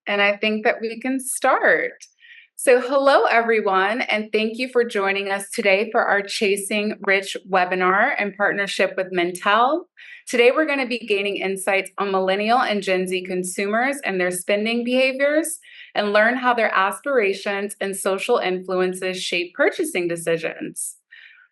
And I think that we can start. So, hello, everyone, and thank you for joining us today for our Chasing Rich webinar in partnership with Mintel. Today, we're going to be gaining insights on millennial and Gen Z consumers and their spending behaviors and learn how their aspirations and social influences shape purchasing decisions.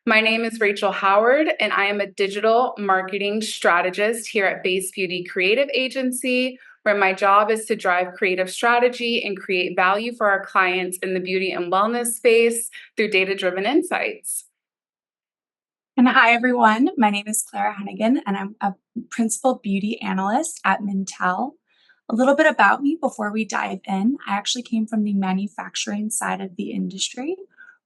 My name is Rachel Howard, and I am a digital marketing strategist here at Base Beauty Creative Agency, where my job is to drive creative strategy and create value for our clients in the beauty and wellness space through data-driven insights. And hi, everyone. My name is Clara Hennigan, and I'm a principal beauty analyst at Mintel. A little bit about me before we dive in. I actually came from the manufacturing side of the industry,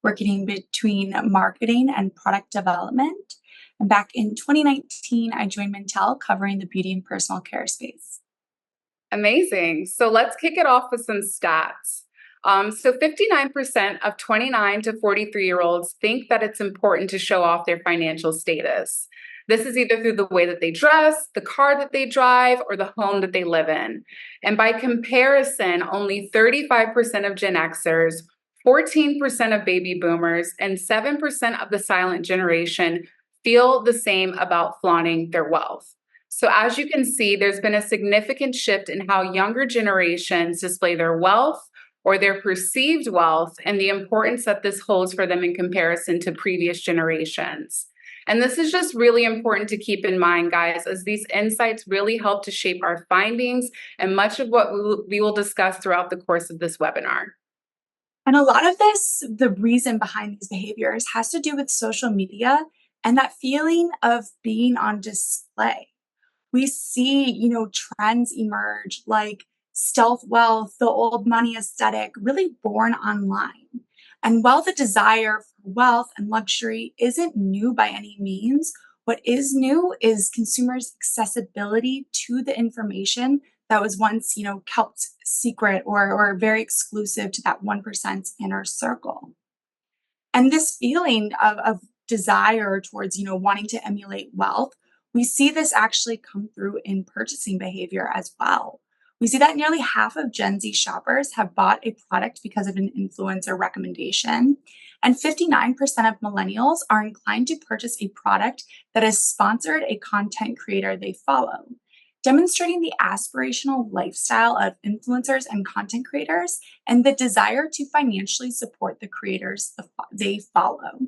working between marketing and product development. And back in 2019, I joined Mintel covering the beauty and personal care space. Amazing. So let's kick it off with some stats. 59% of 29 to 43-year-olds think that it's important to show off their financial status. This is either through the way that they dress, the car that they drive, or the home that they live in. And by comparison, only 35% of Gen Xers, 14% of baby boomers, and 7% of the silent generation feel the same about flaunting their wealth. So as you can see, there's been a significant shift in how younger generations display their wealth or their perceived wealth and the importance that this holds for them in comparison to previous generations. And this is just really important to keep in mind, guys, as these insights really help to shape our findings and much of what we will discuss throughout the course of this webinar. And a lot of this, the reason behind these behaviors has to do with social media and that feeling of being on display. We see, trends emerge like stealth wealth, the old money aesthetic, really born online. And while the desire for wealth and luxury isn't new by any means, what is new is consumers' accessibility to the information that was once, kept secret or very exclusive to that 1% inner circle. And this feeling of desire towards, wanting to emulate wealth, we see this actually come through in purchasing behavior as well. We see that nearly half of Gen Z shoppers have bought a product because of an influencer recommendation. And 59% of millennials are inclined to purchase a product that has sponsored a content creator they follow, demonstrating the aspirational lifestyle of influencers and content creators and the desire to financially support the creators they follow.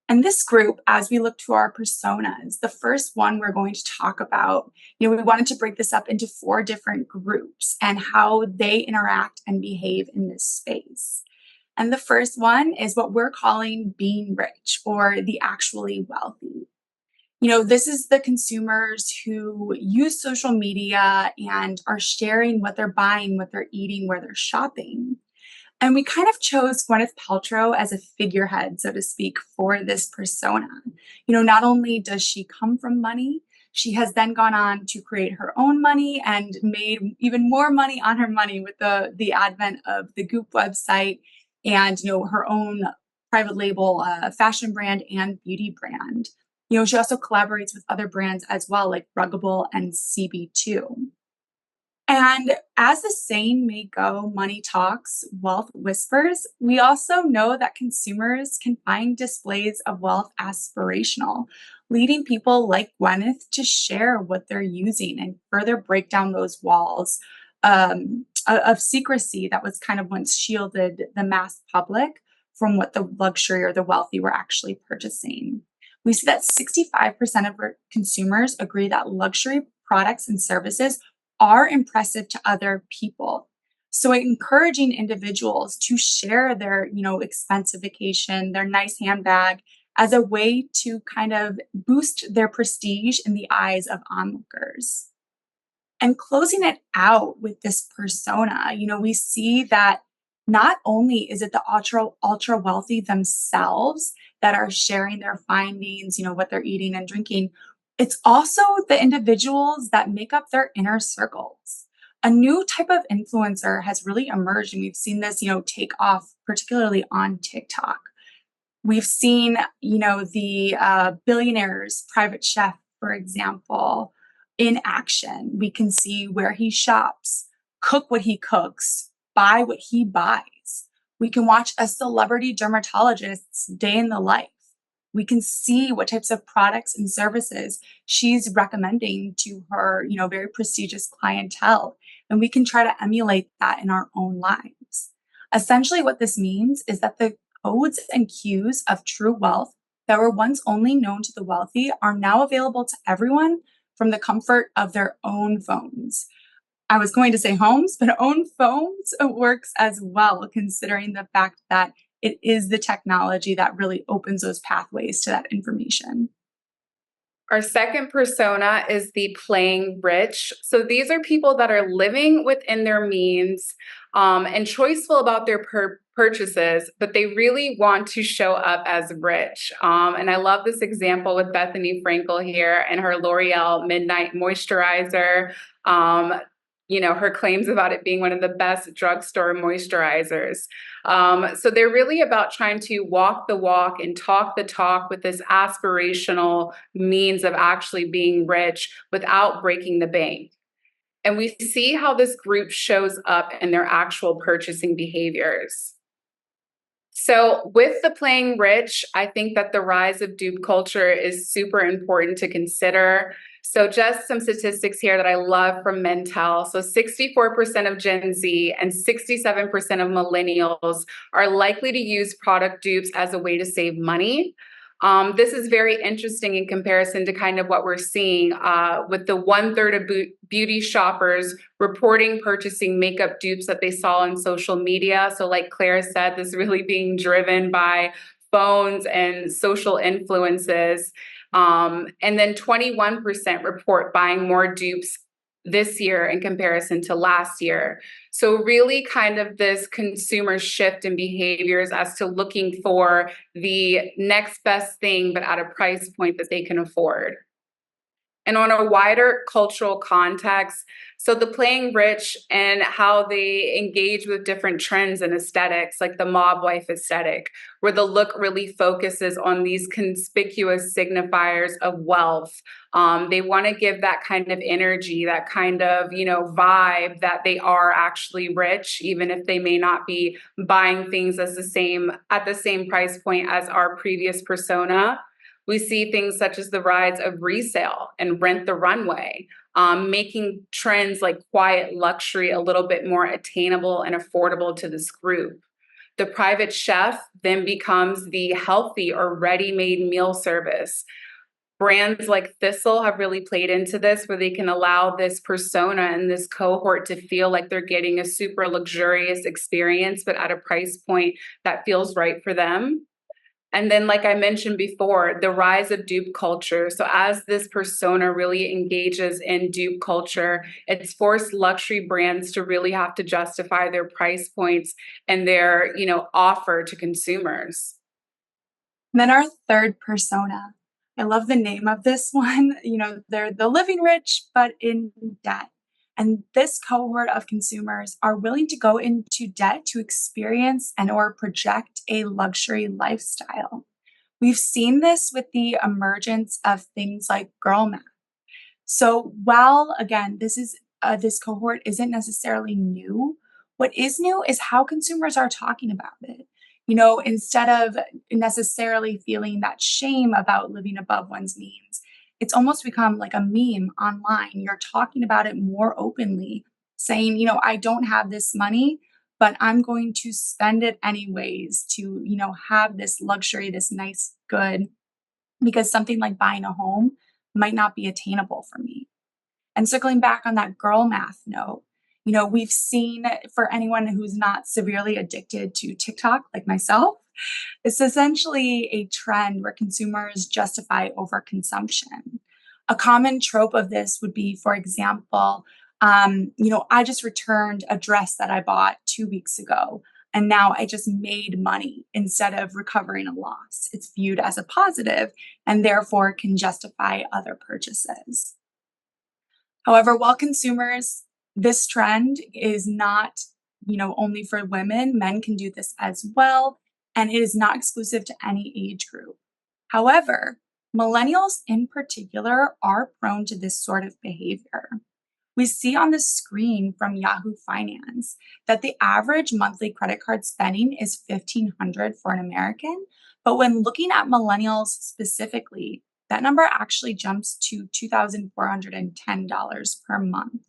And this group, as we look to our personas, the first one we're going to talk about, we wanted to break this up into 4 different groups and how they interact and behave in this space. And the first one is what we're calling being rich or the actually wealthy. This is the consumers who use social media and are sharing what they're buying, what they're eating, where they're shopping. And we kind of chose Gwyneth Paltrow as a figurehead, so to speak, for this persona. Not only does she come from money, she has then gone on to create her own money and made even more money on her money with the advent of the Goop website and, her own private label fashion brand and beauty brand. She also collaborates with other brands as well, like Ruggable and CB2. And as the saying may go, money talks, wealth whispers, we also know that consumers can find displays of wealth aspirational, leading people like Gwyneth to share what they're using and further break down those walls of secrecy that was kind of once shielded the mass public from what the luxury or the wealthy were actually purchasing. We see that 65% of consumers agree that luxury products and services are impressive to other people. So encouraging individuals to share their, expensive vacation, their nice handbag as a way to kind of boost their prestige in the eyes of onlookers. And closing it out with this persona, we see that not only is it the ultra wealthy themselves that are sharing their findings, what they're eating and drinking, it's also the individuals that make up their inner circles. A new type of influencer has really emerged, and we've seen this, take off, particularly on TikTok. We've seen, the billionaire's private chef, for example, in action. We can see where he shops, cook what he cooks, buy what he buys. We can watch a celebrity dermatologist's day in the life. We can see what types of products and services she's recommending to her, very prestigious clientele. And we can try to emulate that in our own lives. Essentially, what this means is that the codes and cues of true wealth that were once only known to the wealthy are now available to everyone from the comfort of their own phones. I was going to say homes, but own phones works as well, considering the fact that it is the technology that really opens those pathways to that information. Our second persona is the playing rich. So these are people that are living within their means and choiceful about their purchases, but they really want to show up as rich. And I love this example with Bethany Frankel here and her L'Oreal Midnight Moisturizer. Um, her claims about it being one of the best drugstore moisturizers. So they're really about trying to walk the walk and talk the talk with this aspirational means of actually being rich without breaking the bank. And we see how this group shows up in their actual purchasing behaviors. So, with the playing rich, I think that the rise of dupe culture is super important to consider. So, just some statistics here that I love from Mentel. So, 64% of Gen Z and 67% of millennials are likely to use product dupes as a way to save money. This is very interesting in comparison to kind of what we're seeing with the one third of beauty shoppers reporting purchasing makeup dupes that they saw on social media. So, like Claire said, this really being driven by phones and social influences. And then 21% report buying more dupes this year in comparison to last year. So, really, kind of this consumer shift in behaviors as to looking for the next best thing, but at a price point that they can afford. And on a wider cultural context, so the playing rich and how they engage with different trends and aesthetics, like the mob wife aesthetic, where the look really focuses on these conspicuous signifiers of wealth. They want to give that kind of energy, that kind of, vibe that they are actually rich, even if they may not be buying things as at the same price point as our previous persona. We see things such as the rise of resale and rent the runway, making trends like quiet luxury a little bit more attainable and affordable to this group. The private chef then becomes the healthy or ready made meal service. Brands like Thistle have really played into this, where they can allow this persona and this cohort to feel like they're getting a super luxurious experience, but at a price point that feels right for them. And then, like I mentioned before, the rise of dupe culture. So, as this persona really engages in dupe culture, it's forced luxury brands to really have to justify their price points and their, offer to consumers. And then our third persona. I love the name of this one. They're the living rich, but in debt. And this cohort of consumers are willing to go into debt to experience and or project a luxury lifestyle. We've seen this with the emergence of things like girl math. So while again, this cohort isn't necessarily new, what is new is how consumers are talking about it. Instead of necessarily feeling that shame about living above one's means, it's almost become like a meme online. You're talking about it more openly, saying, I don't have this money, but I'm going to spend it anyways to, have this luxury, this nice good, because something like buying a home might not be attainable for me. And circling back on that girl math note, we've seen for anyone who's not severely addicted to TikTok, like myself, it's essentially a trend where consumers justify overconsumption. A common trope of this would be, for example, I just returned a dress that I bought 2 weeks ago, and now I just made money instead of recovering a loss. It's viewed as a positive and therefore can justify other purchases. However, while consumers, this trend is not, only for women, men can do this as well, and it is not exclusive to any age group. However, millennials in particular are prone to this sort of behavior. We see on the screen from Yahoo Finance that the average monthly credit card spending is $1,500 for an American. But when looking at millennials specifically, that number actually jumps to $2,410 per month.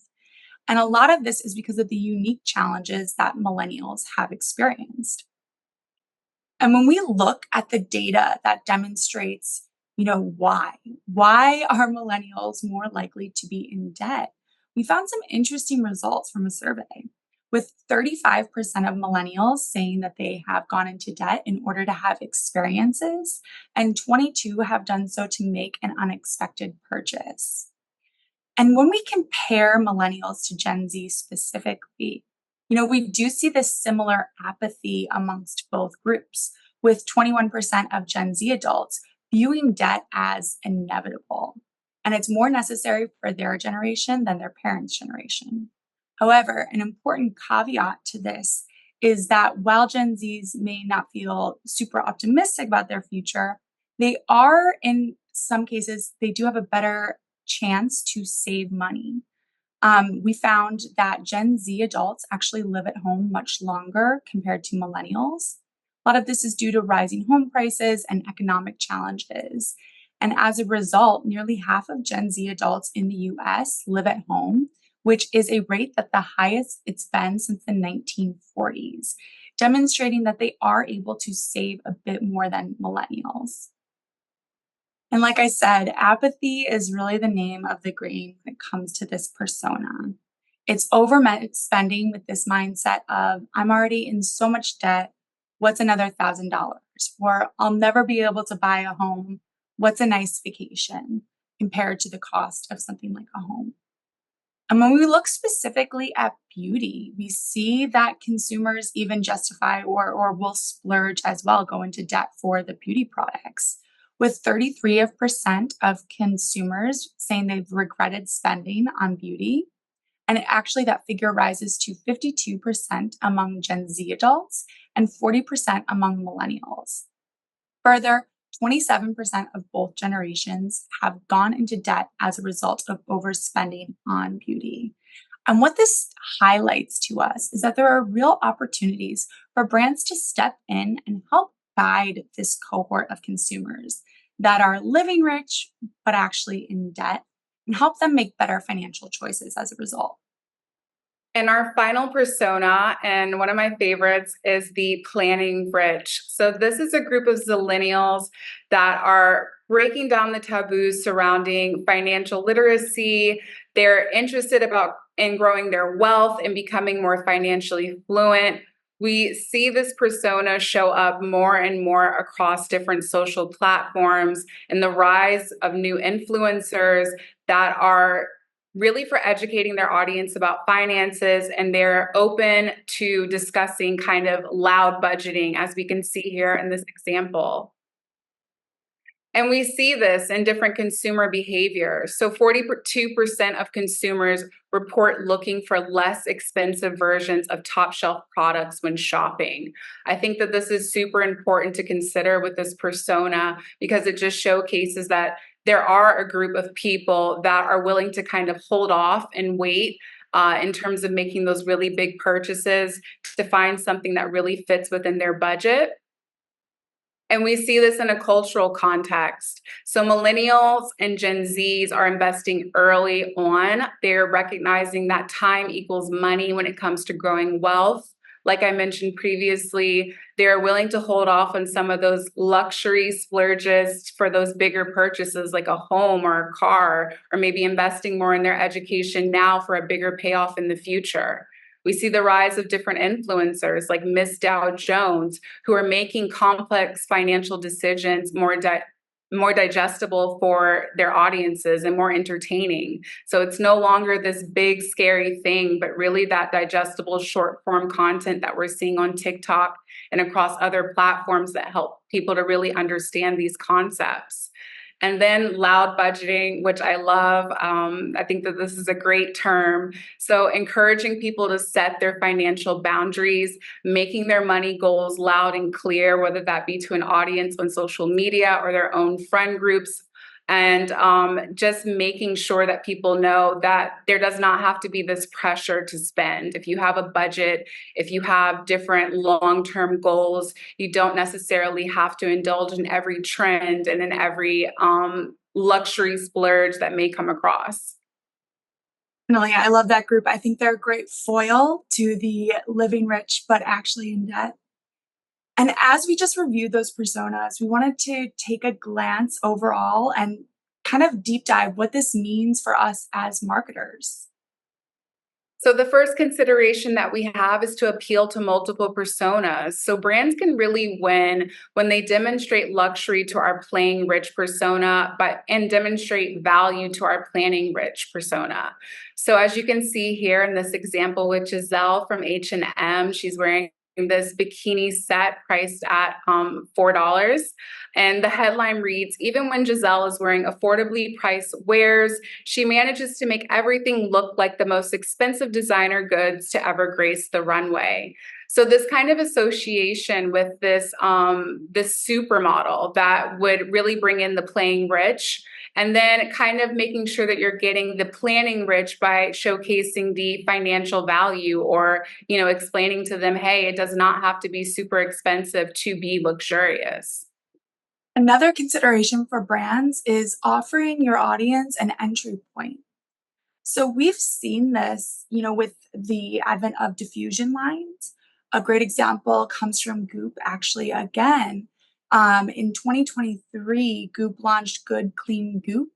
And a lot of this is because of the unique challenges that millennials have experienced. And when we look at the data that demonstrates, why are millennials more likely to be in debt? We found some interesting results from a survey with 35% of millennials saying that they have gone into debt in order to have experiences, and 22 have done so to make an unexpected purchase. And when we compare millennials to Gen Z specifically, we do see this similar apathy amongst both groups, with 21% of Gen Z adults viewing debt as inevitable. And it's more necessary for their generation than their parents' generation. However, an important caveat to this is that while Gen Zs may not feel super optimistic about their future, they are, in some cases, they do have a better chance to save money. We found that Gen Z adults actually live at home much longer compared to millennials. A lot of this is due to rising home prices and economic challenges. And as a result, nearly half of Gen Z adults in the US live at home, which is a rate that the highest it's been since the 1940s, demonstrating that they are able to save a bit more than millennials. And like I said, apathy is really the name of the game when it comes to this persona. It's over spending with this mindset of, I'm already in so much debt. What's another $1,000? Or I'll never be able to buy a home. What's a nice vacation compared to the cost of something like a home? And when we look specifically at beauty, we see that consumers even justify or will splurge as well, go into debt for the beauty products, with 33% of consumers saying they've regretted spending on beauty. And actually, that figure rises to 52% among Gen Z adults and 40% among millennials. Further, 27% of both generations have gone into debt as a result of overspending on beauty. And what this highlights to us is that there are real opportunities for brands to step in and help guide this cohort of consumers that are living rich, but actually in debt, and help them make better financial choices as a result. And our final persona, and one of my favorites, is the planning rich. So this is a group of zillennials that are breaking down the taboos surrounding financial literacy. They're interested in growing their wealth and becoming more financially fluent. We see this persona show up more and more across different social platforms and the rise of new influencers that are really for educating their audience about finances, and they're open to discussing kind of loud budgeting, as we can see here in this example. And we see this in different consumer behavior. So 42% of consumers report looking for less expensive versions of top shelf products when shopping. I think that this is super important to consider with this persona because it just showcases that there are a group of people that are willing to kind of hold off and wait in terms of making those really big purchases to find something that really fits within their budget. And we see this in a cultural context. So millennials and Gen Zs are investing early on. They're recognizing that time equals money when it comes to growing wealth. Like I mentioned previously, they're willing to hold off on some of those luxury splurges for those bigger purchases like a home or a car, or maybe investing more in their education now for a bigger payoff in the future. We see the rise of different influencers like Miss Dow Jones, who are making complex financial decisions more digestible for their audiences and more entertaining. So it's no longer this big, scary thing, but really that digestible short form content that we're seeing on TikTok and across other platforms that help people to really understand these concepts. And then loud budgeting, which I love. I think that this is a great term. So encouraging people to set their financial boundaries, making their money goals loud and clear, whether that be to an audience on social media or their own friend groups. and just making sure that people know that there does not have to be this pressure to spend. If you have a budget, if you have different long-term goals, you don't necessarily have to indulge in every trend and in every luxury splurge that may come across. Definitely, I love that group. I think they're a great foil to the living rich but actually in debt. And as we just reviewed those personas, we wanted to take a glance overall and kind of deep dive what this means for us as marketers. So the first consideration that we have is to appeal to multiple personas. So brands can really win when they demonstrate luxury to our playing rich persona, but and demonstrate value to our planning rich persona. So as you can see here in this example with Giselle from H&M, she's wearing this bikini set priced at $4. And the headline reads, even when Giselle is wearing affordably priced wares, she manages to make everything look like the most expensive designer goods to ever grace the runway. So this kind of association with this supermodel that would really bring in the playing rich, and then kind of making sure that you're getting the planning rich by showcasing the financial value, or explaining to them, hey, it does not have to be super expensive to be luxurious. Another consideration for brands is offering your audience an entry point. So we've seen this, with the advent of diffusion lines. A great example comes from Goop, actually, again. In 2023, Goop launched Good Clean Goop,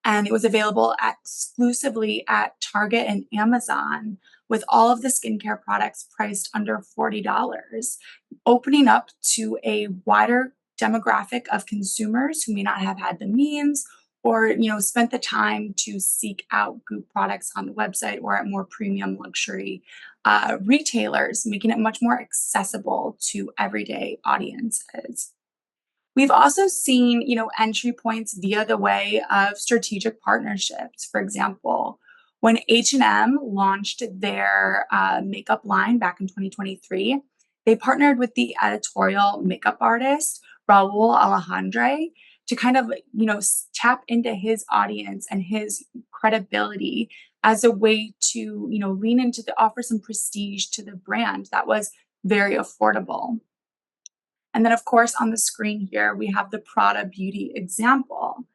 and it was available exclusively at Target and Amazon with all of the skincare products priced under $40, opening up to a wider demographic of consumers who may not have had the means or spent the time to seek out Goop products on the website or at more premium luxury retailers, making it much more accessible to everyday audiences. We've also seen, entry points via the way of strategic partnerships. For example, when H&M launched their makeup line back in 2023, they partnered with the editorial makeup artist Raul Alejandre to kind of, tap into his audience and his credibility as a way to, lean into the offer some prestige to the brand that was very affordable. And then, of course, on the screen here, we have the Prada Beauty example.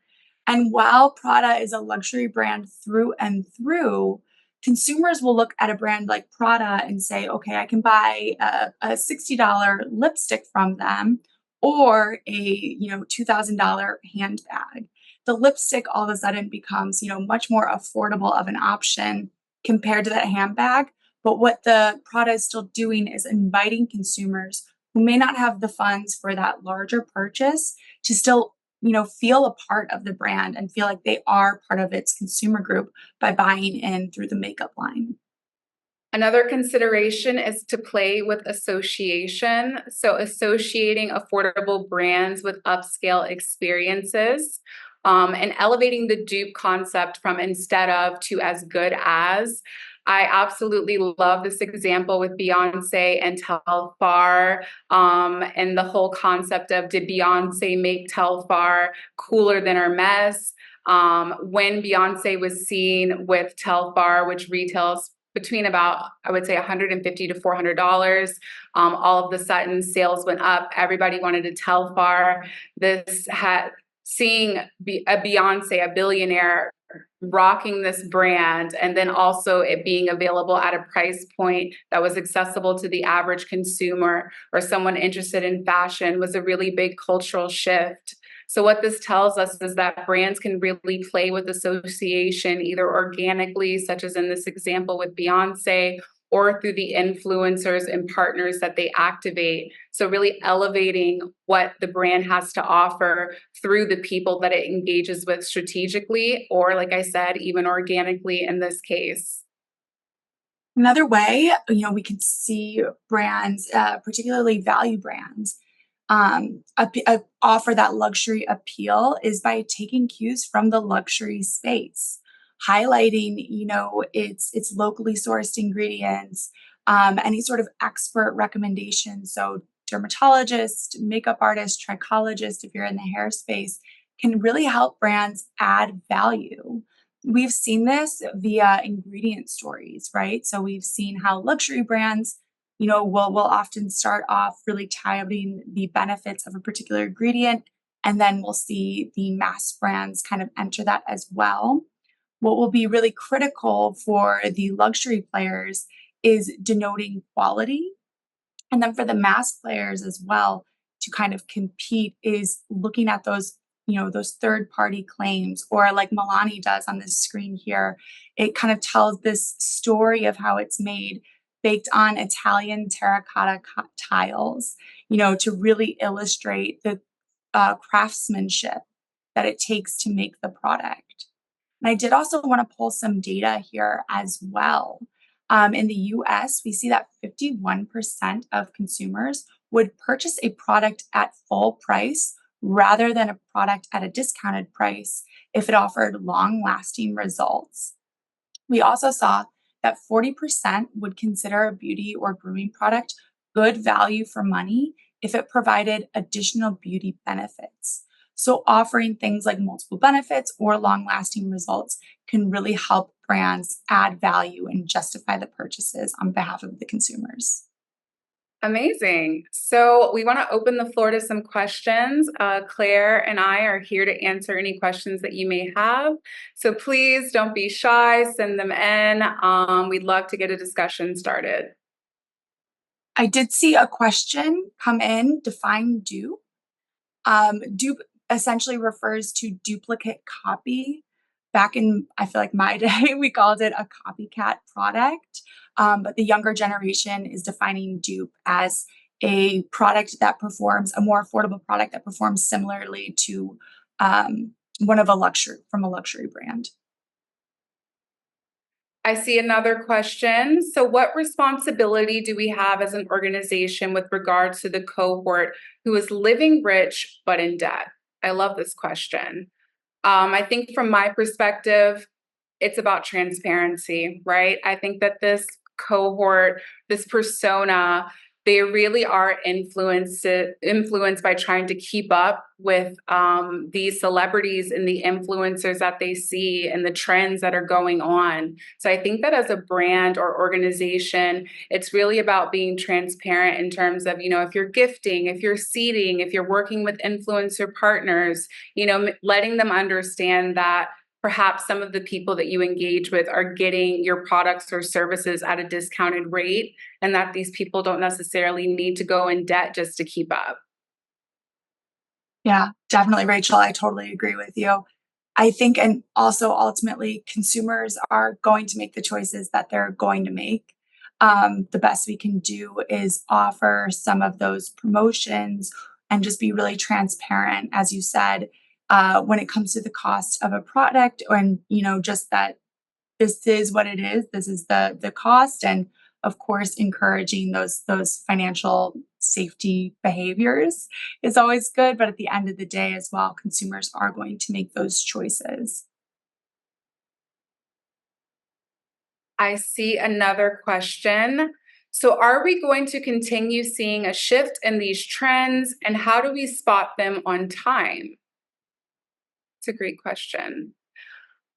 And while Prada is a luxury brand through and through, consumers will look at a brand like Prada and say, okay, I can buy a $60 lipstick from them or a $2,000 handbag. The lipstick all of a sudden becomes much more affordable of an option compared to that handbag. But what the Prada is still doing is inviting consumers who may not have the funds for that larger purchase to still feel a part of the brand and feel like they are part of its consumer group by buying in through the makeup line. Another consideration is to play with association. So, associating affordable brands with upscale experiences, and elevating the dupe concept from instead of to as good as. I absolutely love this example with Beyonce and Telfar, and the whole concept of, did Beyonce make Telfar cooler than Hermes? When Beyonce was seen with Telfar, which retails between about, I would say, $150 to $400. All of the sudden, sales went up. Everybody wanted to Telfar. This had seeing a Beyonce, a billionaire, rocking this brand, and then also it being available at a price point that was accessible to the average consumer or someone interested in fashion, was a really big cultural shift. So what this tells us is that brands can really play with association, either organically, such as in this example with Beyonce, or through the influencers and partners that they activate. So really elevating what the brand has to offer through the people that it engages with strategically, or like I said, even organically in this case. Another way, we can see brands, particularly value brands, offer that luxury appeal is by taking cues from the luxury space, highlighting, its locally sourced ingredients, any sort of expert recommendations. So dermatologist, makeup artist, trichologist, if you're in the hair space, can really help brands add value. We've seen this via ingredient stories, right? So we've seen how luxury brands, will often start off really touting the benefits of a particular ingredient, and then we'll see the mass brands kind of enter that as well. What will be really critical for the luxury players is denoting quality, and then for the mass players as well to kind of compete is looking at those, those third party claims, or like Milani does on this screen here. It kind of tells this story of how it's made baked on Italian terracotta tiles, to really illustrate the craftsmanship that it takes to make the product. And I did also want to pull some data here as well. In the US, we see that 51% of consumers would purchase a product at full price rather than a product at a discounted price if it offered long lasting results. We also saw that 40% would consider a beauty or grooming product good value for money if it provided additional beauty benefits. So, offering things like multiple benefits or long lasting results can really help brands add value and justify the purchases on behalf of the consumers. Amazing. So we want to open the floor to some questions. Claire and I are here to answer any questions that you may have. So please don't be shy, send them in. We'd love to get a discussion started. I did see a question come in: define dupe. Dupe essentially refers to duplicate copy. Back in, I feel like my day, we called it a copycat product. But the younger generation is defining dupe as a product that performs a more affordable product that performs similarly to one of a luxury from a luxury brand. I see another question. So, what responsibility do we have as an organization with regards to the cohort who is living rich but in debt? I love this question. I think from my perspective, it's about transparency, right? I think that this cohort, this persona, they really are influenced by trying to keep up with these celebrities and the influencers that they see and the trends that are going on. So I think that as a brand or organization, it's really about being transparent in terms of, if you're gifting, if you're seeding, if you're working with influencer partners, letting them understand that perhaps some of the people that you engage with are getting your products or services at a discounted rate, and that these people don't necessarily need to go in debt just to keep up. Yeah, definitely, Rachel. I totally agree with you. I think, and also ultimately, consumers are going to make the choices that they're going to make. The best we can do is offer some of those promotions and just be really transparent, as you said, when it comes to the cost of a product, and just that this is what it is. This is the cost, and of course, encouraging those financial safety behaviors is always good. But at the end of the day, as well, consumers are going to make those choices. I see another question. So, are we going to continue seeing a shift in these trends, and how do we spot them on time? It's a great question.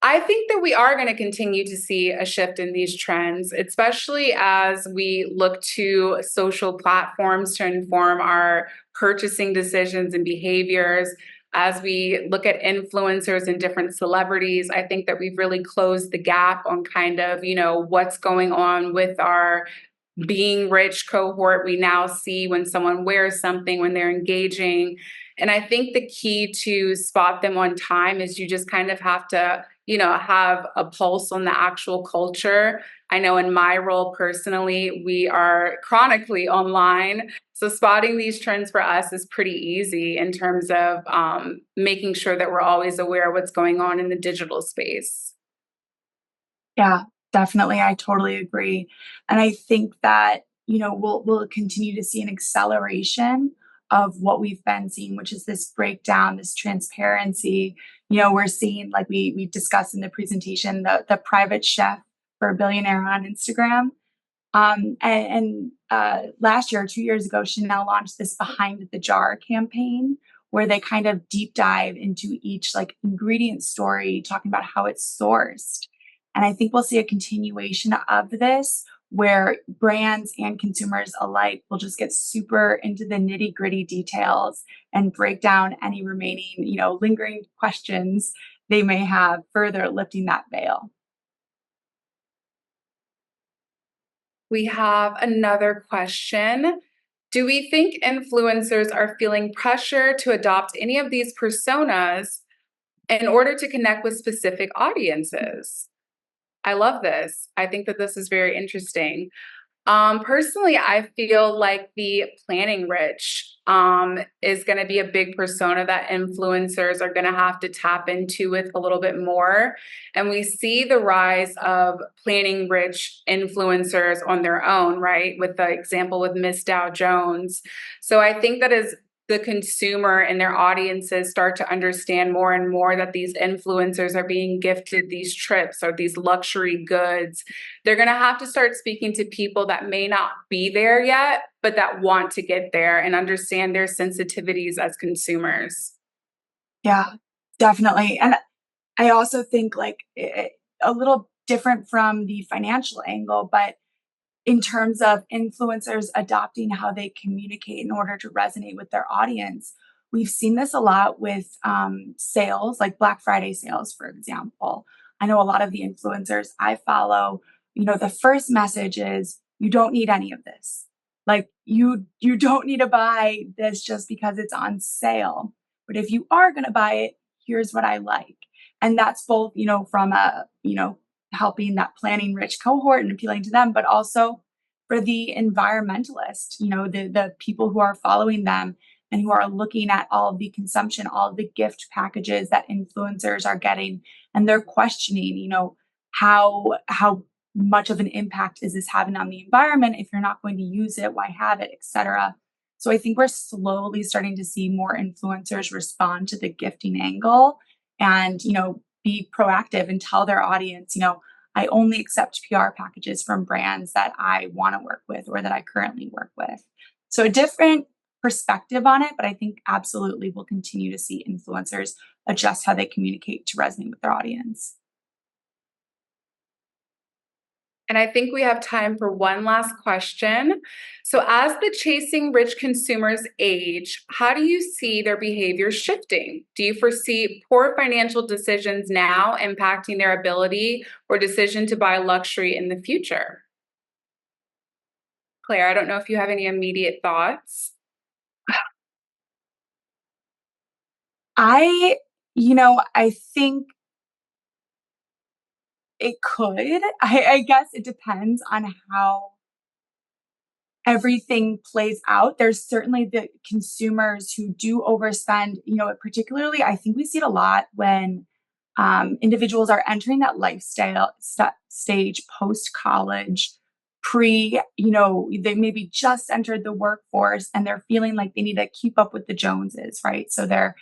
I think that we are going to continue to see a shift in these trends, especially as we look to social platforms to inform our purchasing decisions and behaviors. As we look at influencers and different celebrities, I think that we've really closed the gap on kind of, what's going on with our being rich cohort. We now see when someone wears something, when they're engaging. And I think the key to spot them on time is you just kind of have to, have a pulse on the actual culture. I know in my role personally, we are chronically online. So spotting these trends for us is pretty easy in terms of making sure that we're always aware of what's going on in the digital space. Yeah, definitely. I totally agree. And I think that, we'll continue to see an acceleration of what we've been seeing, which is this breakdown, this transparency. We're seeing, like we discussed in the presentation, the private chef for a billionaire on Instagram. And last year, 2 years ago, Chanel launched this Behind the Jar campaign, where they kind of deep dive into each like ingredient story, talking about how it's sourced. And I think we'll see a continuation of this where brands and consumers alike will just get super into the nitty gritty details and break down any remaining, lingering questions they may have, further lifting that veil. We have another question. Do we think influencers are feeling pressure to adopt any of these personas in order to connect with specific audiences? I love this. I think that this is very interesting. Personally, I feel like the planning rich is going to be a big persona that influencers are going to have to tap into with a little bit more. And we see the rise of planning rich influencers on their own, right? With the example with Miss Dow Jones. So I think that as the consumer and their audiences start to understand more and more that these influencers are being gifted these trips or these luxury goods, they're going to have to start speaking to people that may not be there yet, but that want to get there and understand their sensitivities as consumers. Yeah, definitely. And I also think like a little different from the financial angle, but in terms of influencers adopting how they communicate in order to resonate with their audience. We've seen this a lot with sales, like Black Friday sales, for example. I know a lot of the influencers I follow, the first message is you don't need any of this. Like you don't need to buy this just because it's on sale. But if you are going to buy it, here's what I like. And that's both, from a, helping that planning rich cohort and appealing to them, but also for the environmentalist, the people who are following them and who are looking at all of the consumption, all of the gift packages that influencers are getting, and they're questioning, how much of an impact is this having on the environment? If you're not going to use it, why have it, etc. So I think we're slowly starting to see more influencers respond to the gifting angle and, be proactive and tell their audience, I only accept PR packages from brands that I want to work with or that I currently work with. So a different perspective on it, but I think absolutely we'll continue to see influencers adjust how they communicate to resonate with their audience. And I think we have time for one last question. So, as the chasing rich consumers age, how do you see their behavior shifting? Do you foresee poor financial decisions now impacting their ability or decision to buy luxury in the future? Claire, I don't know if you have any immediate thoughts. I, I think it could. I guess it depends on how everything plays out. There's certainly the consumers who do overspend, particularly, I think we see it a lot when individuals are entering that lifestyle stage post college, they maybe just entered the workforce and they're feeling like they need to keep up with the Joneses, right? So they're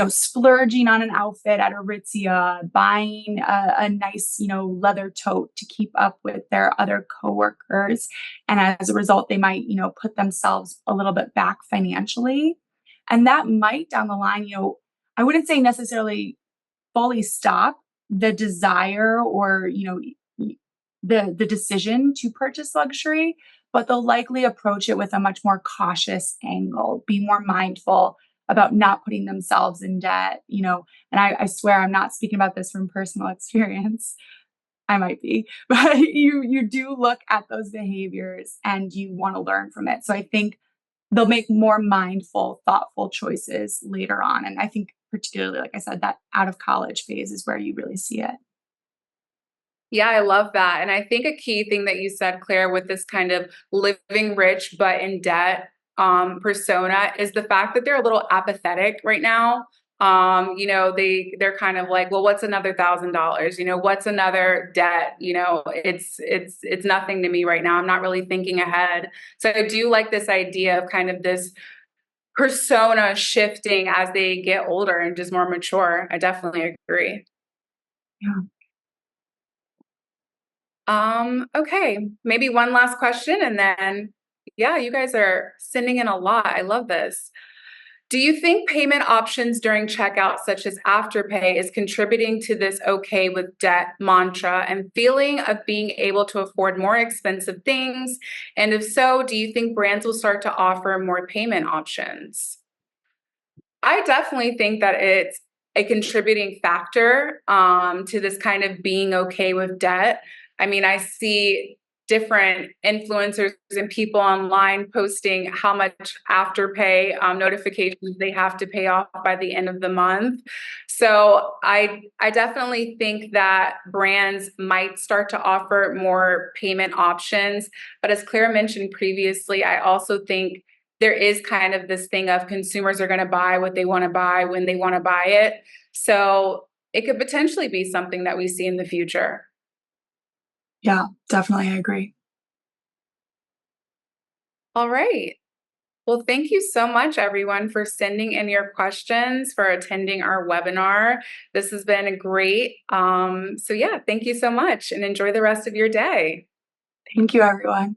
splurging on an outfit at Aritzia, buying a nice, leather tote to keep up with their other coworkers. And as a result, they might, put themselves a little bit back financially. And that might down the line, I wouldn't say necessarily fully stop the desire or, the decision to purchase luxury, but they'll likely approach it with a much more cautious angle, be more mindful about not putting themselves in debt, and I swear I'm not speaking about this from personal experience. I might be, but you do look at those behaviors and you want to learn from it. So I think they'll make more mindful, thoughtful choices later on. And I think particularly, like I said, that out of college phase is where you really see it. Yeah, I love that. And I think a key thing that you said, Claire, with this kind of living rich but in debt persona is the fact that they're a little apathetic right now. They're kind of like, well, what's another $1,000? What's another debt? It's nothing to me right now. I'm not really thinking ahead. So I do like this idea of kind of this persona shifting as they get older and just more mature. I definitely agree. Yeah. Okay, maybe one last question and then, yeah, you guys are sending in a lot. I love this. Do you think payment options during checkout, such as Afterpay, is contributing to this okay with debt mantra and feeling of being able to afford more expensive things? And if so, do you think brands will start to offer more payment options? I definitely think that it's a contributing factor to this kind of being okay with debt. I mean, I see different influencers and people online posting how much afterpay notifications they have to pay off by the end of the month. So I definitely think that brands might start to offer more payment options. But as Claire mentioned previously, I also think there is kind of this thing of consumers are going to buy what they want to buy when they want to buy it. So it could potentially be something that we see in the future. Yeah, definitely. I agree. All right. Well, thank you so much, everyone, for sending in your questions, for attending our webinar. This has been great. So yeah, thank you so much and enjoy the rest of your day. Thank you, everyone.